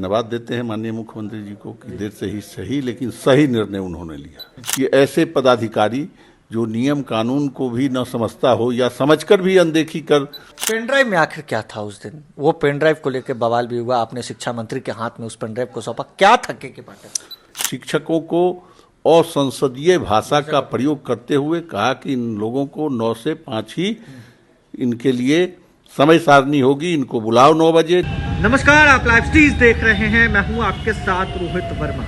धन्यवाद देते हैं माननीय मुख्यमंत्री जी को कि देर से ही सही लेकिन सही निर्णय उन्होंने लिया कि ऐसे पदाधिकारी जो नियम कानून को भी न समझता हो या समझकर भी अनदेखी कर। पेन ड्राइव में आखिर क्या था उस दिन? वो पेन ड्राइव को लेकर बवाल भी हुआ, आपने शिक्षा मंत्री के हाथ में उस पेन ड्राइव को सौंपा, क्या था के पाठक? शिक्षकों को असंसदीय भाषा का प्रयोग करते हुए कहा कि इन लोगों को 9 से 5 ही इनके लिए समय सारणी होगी, इनको बुलाओ 9 बजे। नमस्कार, आप लाइव स्टीज देख रहे हैं, मैं हूं आपके साथ रोहित वर्मा।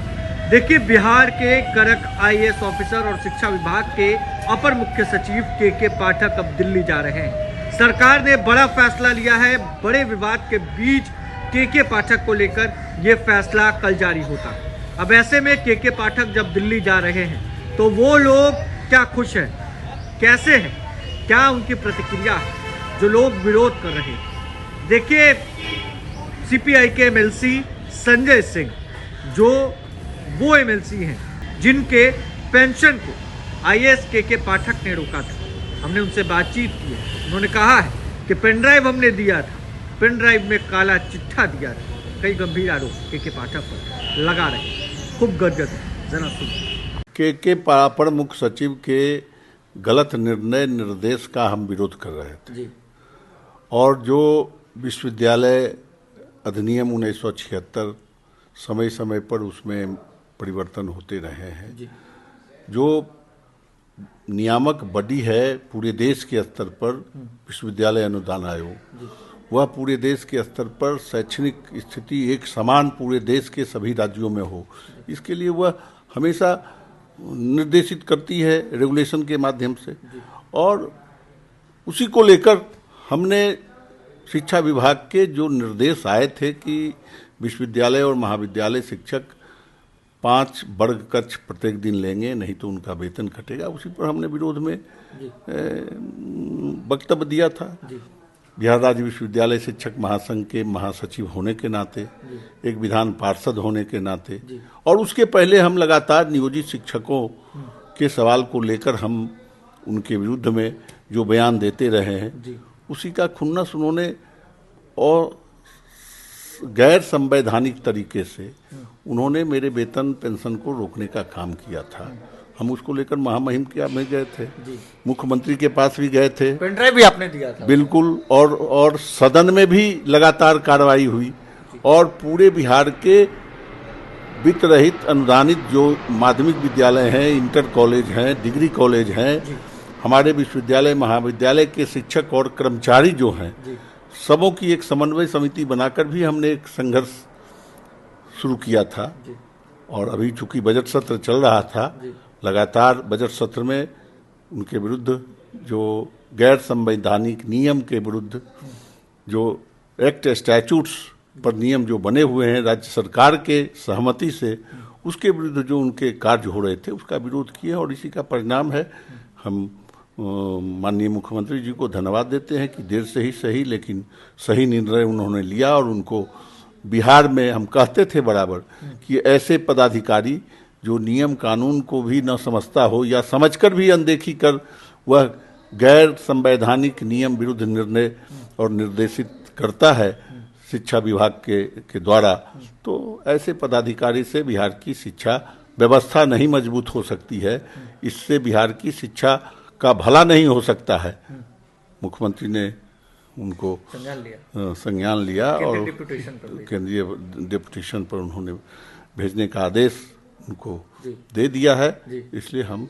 देखिए, बिहार के करक आईएएस ऑफिसर और शिक्षा विभाग के अपर मुख्य सचिव के पाठक अब दिल्ली जा रहे हैं। सरकार ने बड़ा फैसला लिया है। बड़े विवाद के बीच के पाठक को लेकर यह फैसला कल जारी होता। अब ऐसे में के पाठक जब दिल्ली जा रहे हैं तो वो लोग क्या खुश हैं, कैसे हैं, क्या उनकी प्रतिक्रिया है जो लोग विरोध कर रहे हैं? देखिए, सीपीआई के एमएलसी संजय सिंह, जो वो एमएलसी हैं जिनके पेंशन को आईएएस के पाठक ने रोका था, हमने उनसे बातचीत की है। उन्होंने कहा है कि पेन ड्राइव हमने दिया था, पेन ड्राइव में काला चिट्ठा दिया था। कई गंभीर आरोप के पाठक पर लगा रहे, खूब गदगद है, जरा सुनिए। के अपर मुख्य सचिव के गलत निर्णय निर्देश का हम विरोध कर रहे थे जी। और जो विश्वविद्यालय अधिनियम 1976 समय समय पर उसमें परिवर्तन होते रहे हैं जी। जो नियामक बॉडी है पूरे देश के स्तर पर विश्वविद्यालय अनुदान आयोग, वह पूरे देश के स्तर पर शैक्षणिक स्थिति एक समान पूरे देश के सभी राज्यों में हो, इसके लिए वह हमेशा निर्देशित करती है रेगुलेशन के माध्यम से। और उसी को लेकर हमने शिक्षा विभाग के जो निर्देश आए थे कि विश्वविद्यालय और महाविद्यालय शिक्षक 5 वर्ग कक्ष प्रत्येक दिन लेंगे, नहीं तो उनका वेतन कटेगा, उसी पर हमने विरोध में वक्तव्य दिया था। बिहार राज्य विश्वविद्यालय शिक्षक महासंघ के महासचिव होने के नाते, एक विधान पार्षद होने के नाते, और उसके पहले हम लगातार नियोजित शिक्षकों के सवाल को लेकर हम उनके विरुद्ध में जो बयान देते रहे हैं, उसी का खुन्नस उन्होंने और गैर संवैधानिक तरीके से उन्होंने मेरे वेतन पेंशन को रोकने का काम किया था। हम उसको लेकर महामहिम क्या में गए थे, मुख्यमंत्री के पास भी गए थे, पेन ड्राइव भी आपने दिया था बिल्कुल, और सदन में भी लगातार कार्रवाई हुई। और पूरे बिहार के वित्त रहित अनुदानित जो माध्यमिक विद्यालय हैं, इंटर कॉलेज हैं, डिग्री कॉलेज हैं, हमारे विश्वविद्यालय महाविद्यालय के शिक्षक और कर्मचारी जो हैं, सबों की एक समन्वय समिति बनाकर भी हमने एक संघर्ष शुरू किया था। और अभी चूंकि बजट सत्र चल रहा था, लगातार बजट सत्र में उनके विरुद्ध जो गैर संवैधानिक नियम के विरुद्ध जो एक्ट स्टैट्यूट्स पर नियम जो बने हुए हैं राज्य सरकार के सहमति से, उसके विरुद्ध जो उनके कार्य हो रहे थे उसका विरोध किए। और इसी का परिणाम है। हम माननीय मुख्यमंत्री जी को धन्यवाद देते हैं कि देर से ही सही लेकिन सही निर्णय उन्होंने लिया। और उनको बिहार में हम कहते थे बराबर कि ऐसे पदाधिकारी जो नियम कानून को भी न समझता हो या समझकर भी अनदेखी कर वह गैर संवैधानिक नियम विरुद्ध निर्णय और निर्देशित करता है शिक्षा विभाग के द्वारा, तो ऐसे पदाधिकारी से बिहार की शिक्षा व्यवस्था नहीं मजबूत हो सकती है। इससे बिहार की शिक्षा का भला नहीं हो सकता है। मुख्यमंत्री ने उनको संज्ञान लिया और केंद्रीय डेपुटेशन पर उन्होंने भेजने का आदेश उनको दे दिया है। इसलिए हम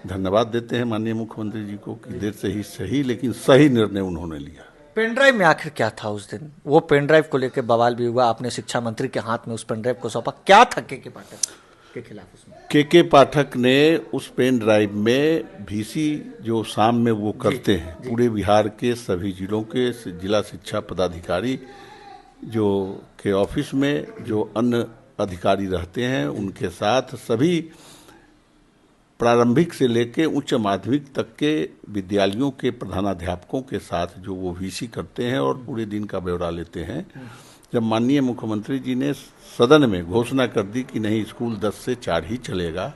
धन्यवाद देते हैं माननीय मुख्यमंत्री जी को कि देर से ही सही लेकिन सही निर्णय उन्होंने लिया। पेन ड्राइव में आखिर क्या था उस दिन? वो पेन ड्राइव को लेकर बवाल भी हुआ, आपने शिक्षा मंत्री के हाथ में उस पेन ड्राइव को सौंपा, क्या था के पाठक के खिलाफ उसमें? के पाठक ने उस पेन ड्राइव में VC जो शाम में वो करते हैं, पूरे बिहार के सभी जिलों के जिला शिक्षा पदाधिकारी जो के ऑफिस में जो अन्य अधिकारी रहते हैं, उनके साथ सभी प्रारंभिक से लेके उच्च माध्यमिक तक के विद्यालयों के प्रधानाध्यापकों के साथ जो वो VC करते हैं और पूरे दिन का ब्यौरा लेते हैं। जब माननीय मुख्यमंत्री जी ने सदन में घोषणा कर दी कि नहीं, स्कूल 10 से 4 ही चलेगा,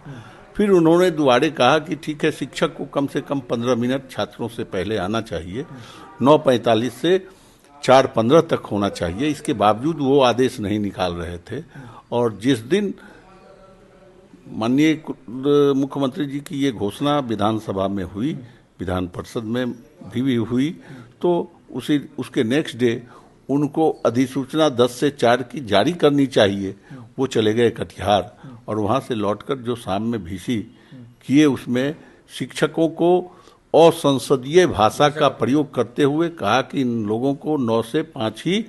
फिर उन्होंने दोबारे कहा कि ठीक है, शिक्षक को कम से कम 15 मिनट छात्रों से पहले आना चाहिए। 9:45 से 4:15 तक होना चाहिए। इसके बावजूद वो आदेश नहीं निकाल रहे थे। और जिस दिन माननीय मुख्यमंत्री जी की ये घोषणा विधानसभा में हुई, विधान परिषद में भी हुई, तो उसके नेक्स्ट डे उनको अधिसूचना 10 से 4 की जारी करनी चाहिए। वो चले गए कटिहार और वहाँ से लौटकर जो शाम में भीसी किए, उसमें शिक्षकों को असंसदीय भाषा का प्रयोग करते हुए कहा कि इन लोगों को 9 से 5 ही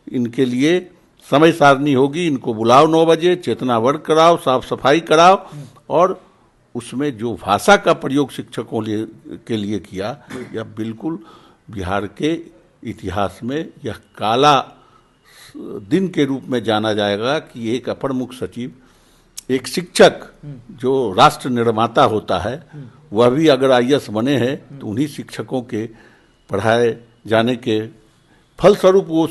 इनके लिए समय सारणी होगी, इनको बुलाओ 9 बजे, चेतना वर्ग कराओ, साफ सफाई कराओ। और उसमें जो भाषा का प्रयोग शिक्षकों के लिए किया, यह बिल्कुल बिहार के इतिहास में यह काला दिन के रूप में जाना जाएगा कि एक अपर मुख्य सचिव, एक शिक्षक जो राष्ट्र निर्माता होता है, वह भी अगर आईएएस बने हैं तो उन्हीं शिक्षकों के पढ़ाए जाने के फलस्वरूप वो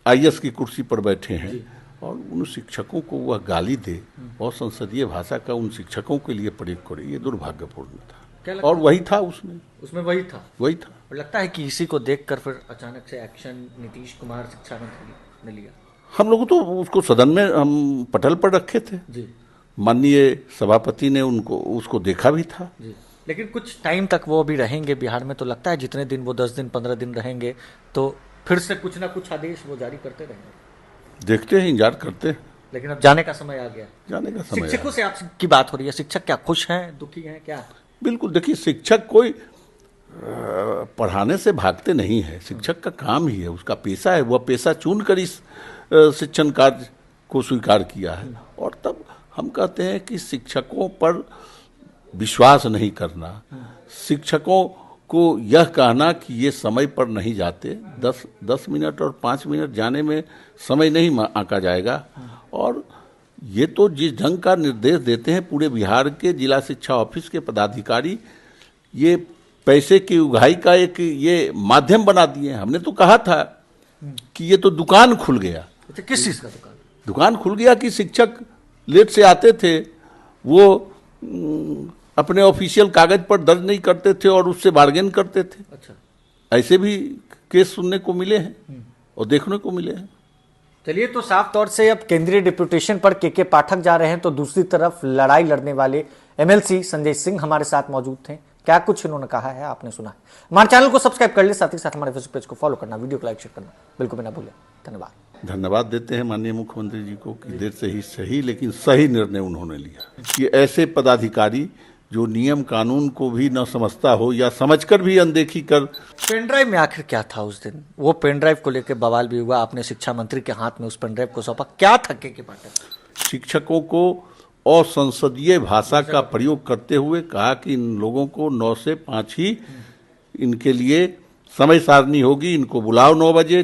आईएएस की कुर्सी पर बैठे हैं। और उन शिक्षकों को वह गाली दे और संसदीय भाषा का उन शिक्षकों के लिए प्रयोग करे, ये दुर्भाग्यपूर्ण था। और वही था उसमें वही था। और लगता है कि इसी को देखकर फिर अचानक से एक्शन नीतीश कुमार शिक्षा मंत्री ने लिया। हम लोग तो उसको सदन में हम पटल पर रखे थे जी। माननीय सभापति ने उसको देखा भी था जी। लेकिन कुछ टाइम तक वो भी रहेंगे बिहार में, तो लगता है जितने दिन वो 10 दिन 15 दिन रहेंगे तो फिर से कुछ ना कुछ आदेश वो जारी करते रहेंगे। देखते हैं, इंतजार करते हैं। लेकिन अब जाने का समय आ गया। जाने का समय। शिक्षकों से आपकी बात हो रही है, शिक्षक क्या खुश हैं, दुखी हैं, क्या? बिल्कुल, देखिए, शिक्षक कोई पढ़ाने से भागते नहीं है। शिक्षक का काम ही है, उसका पेशा है। वह पेशा चुनकर इस शिक्षण कार्य को स्वीकार किया है। और तब हम कहते हैं कि शिक्षकों पर विश्वास नहीं करना, शिक्षकों को यह कहना कि ये समय पर नहीं जाते, 10 मिनट और 5 मिनट जाने में समय नहीं आंका जाएगा। और ये तो जिस ढंग का निर्देश देते हैं पूरे बिहार के जिला शिक्षा ऑफिस के पदाधिकारी, ये पैसे की उगाही का एक ये माध्यम बना दिए। हमने तो कहा था कि ये तो दुकान खुल गया। किस चीज का दुकान खुल गया कि शिक्षक लेट से आते थे, वो अपने ऑफिशियल कागज पर दर्ज नहीं करते थे और उससे बार्गेन करते थे। अच्छा। ऐसे भी केस सुनने को मिले हैं और देखने को मिले हैं। चलिए, तो साफ तौर से अब केंद्रीय डिप्यूटेशन पर के पाठक जा रहे हैं, तो दूसरी तरफ लड़ाई लड़ने वाले एमएलसी संजय सिंह हमारे साथ मौजूद थे। क्या कुछ इन्होंने कहा है आपने सुना है। हमारे चैनल को सब्सक्राइब कर ले, साथ ही साथ हमारे फेसबुक पेज को फॉलो करना, वीडियो को लाइक शेयर करना बिल्कुल भी ना भूलें। धन्यवाद देते हैं माननीय मुख्यमंत्री जी को कि देर से ही सही लेकिन सही निर्णय उन्होंने लिया कि ऐसे पदाधिकारी जो नियम कानून को भी न समझता हो या समझकर भी अनदेखी कर। पेनड्राइव में आखिर क्या था उस दिन? वो पेनड्राइव को लेकर बवाल भी हुआ, आपने शिक्षा मंत्री के हाथ में उस पेनड्राइव को सौंपा, क्या था के पाठक? शिक्षकों को असंसदीय भाषा का प्रयोग करते हुए कहा कि इन लोगों को 9 से 5 ही इनके लिए समय सारणी होगी, इनको बुलाओ 9 बजे।